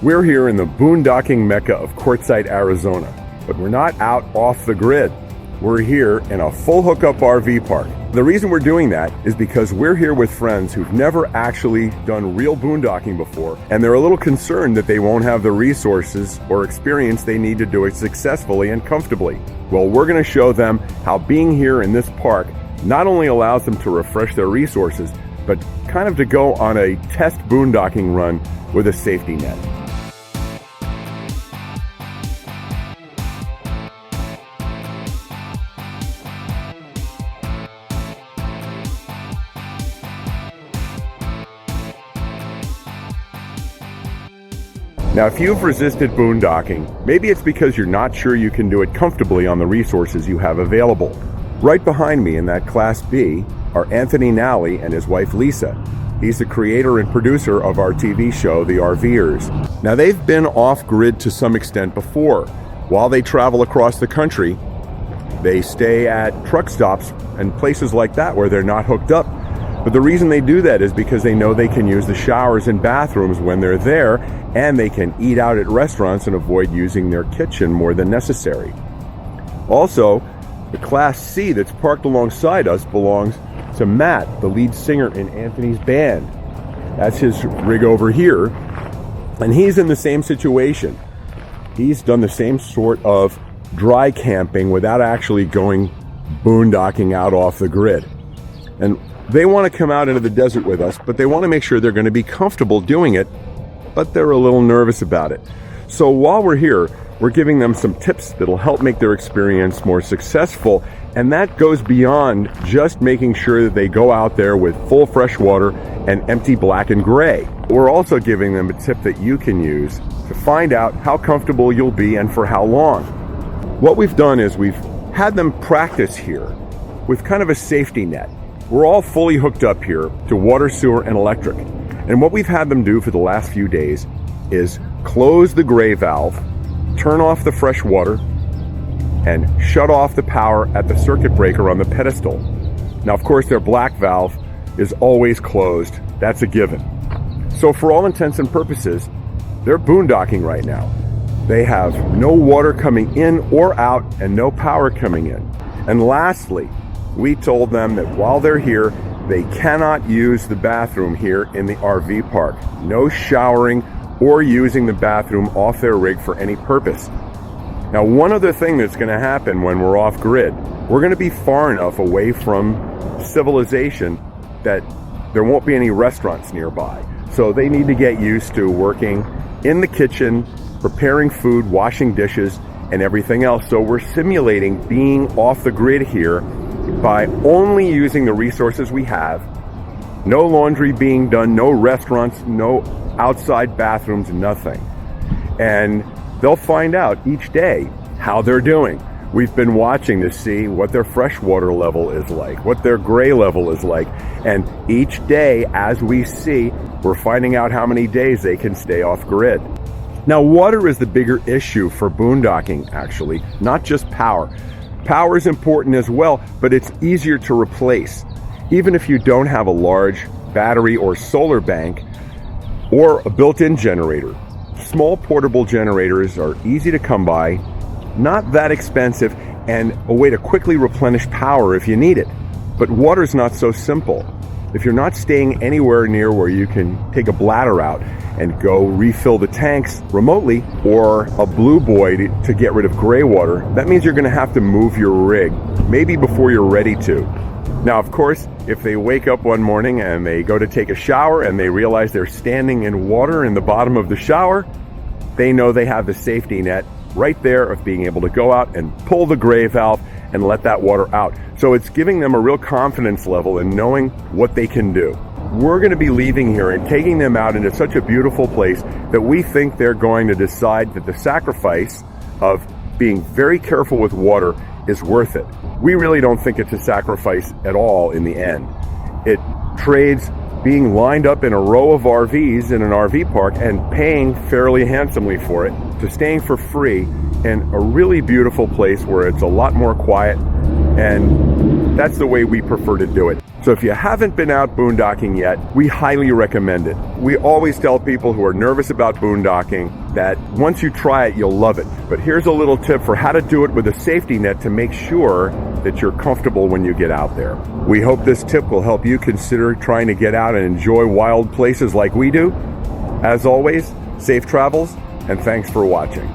We're here in the boondocking mecca of Quartzsite, Arizona, but we're not out off the grid. We're here in a full hookup RV park. The reason we're doing that is because we're here with friends who've never actually done real boondocking before, and they're a little concerned that they won't have the resources or experience they need to do it successfully and comfortably. Well, we're going to show them how being here in this park not only allows them to refresh their resources, but kind of to go on a test boondocking run with a safety net. Now, if you've resisted boondocking, maybe it's because you're not sure you can do it comfortably on the resources you have available. Right behind me in that Class B are Anthony Nally and his wife Lisa. He's the creator and producer of our TV show, The RVers. Now, they've been off-grid to some extent before. While they travel across the country, they stay at truck stops and places like that where they're not hooked up. But the reason they do that is because they know they can use the showers and bathrooms when they're there, and they can eat out at restaurants and avoid using their kitchen more than necessary. Also, the Class C that's parked alongside us belongs to Matt, the lead singer in Anthony's band. That's his rig over here, and he's in the same situation. He's done the same sort of dry camping without actually going boondocking out off the grid. And they want to come out into the desert with us, but they want to make sure they're going to be comfortable doing it, but they're a little nervous about it. So while we're here, we're giving them some tips that'll help make their experience more successful, and that goes beyond just making sure that they go out there with full fresh water and empty black and gray. We're also giving them a tip that you can use to find out how comfortable you'll be and for how long. What we've done is we've had them practice here with kind of a safety net. We're all fully hooked up here to water, sewer, and electric. And what we've had them do for the last few days is close the gray valve, turn off the fresh water, and shut off the power at the circuit breaker on the pedestal. Now, of course, their black valve is always closed. That's a given. So for all intents and purposes, they're boondocking right now. They have no water coming in or out and no power coming in. And lastly, we told them that while they're here, they cannot use the bathroom here in the RV park. No showering or using the bathroom off their rig for any purpose. Now, one other thing that's going to happen when we're off grid, we're going to be far enough away from civilization that there won't be any restaurants nearby. So they need to get used to working in the kitchen, preparing food, washing dishes, and everything else. So we're simulating being off the grid here by only using the resources we have. No laundry being done, no restaurants, no outside bathrooms, nothing. And they'll find out each day how they're doing. We've been watching to see what their freshwater level is like, what their gray level is like. And each day, as we see, we're finding out how many days they can stay off grid. Now, water is the bigger issue for boondocking, actually, not just power. Power is important as well, but it's easier to replace. Even if you don't have a large battery or solar bank or a built-in generator, small portable generators are easy to come by, not that expensive, and a way to quickly replenish power if you need it. But water's not so simple. If you're not staying anywhere near where you can take a bladder out and go refill the tanks remotely, or a blue boy to get rid of gray water, that means you're going to have to move your rig, maybe before you're ready to. Now, of course, if they wake up one morning and they go to take a shower and they realize they're standing in water in the bottom of the shower, they know they have the safety net right there of being able to go out and pull the gray valve and let that water out. So it's giving them a real confidence level in knowing what they can do. We're going to be leaving here and taking them out into such a beautiful place that we think they're going to decide that the sacrifice of being very careful with water is worth it. We really don't think it's a sacrifice at all in the end. It trades being lined up in a row of RVs in an RV park and paying fairly handsomely for it to staying for free in a really beautiful place where it's a lot more quiet, and that's the way we prefer to do it. So if you haven't been out boondocking yet, we highly recommend it. We always tell people who are nervous about boondocking that once you try it, you'll love it. But here's a little tip for how to do it with a safety net to make sure that you're comfortable when you get out there. We hope this tip will help you consider trying to get out and enjoy wild places like we do. As always, safe travels, and thanks for watching.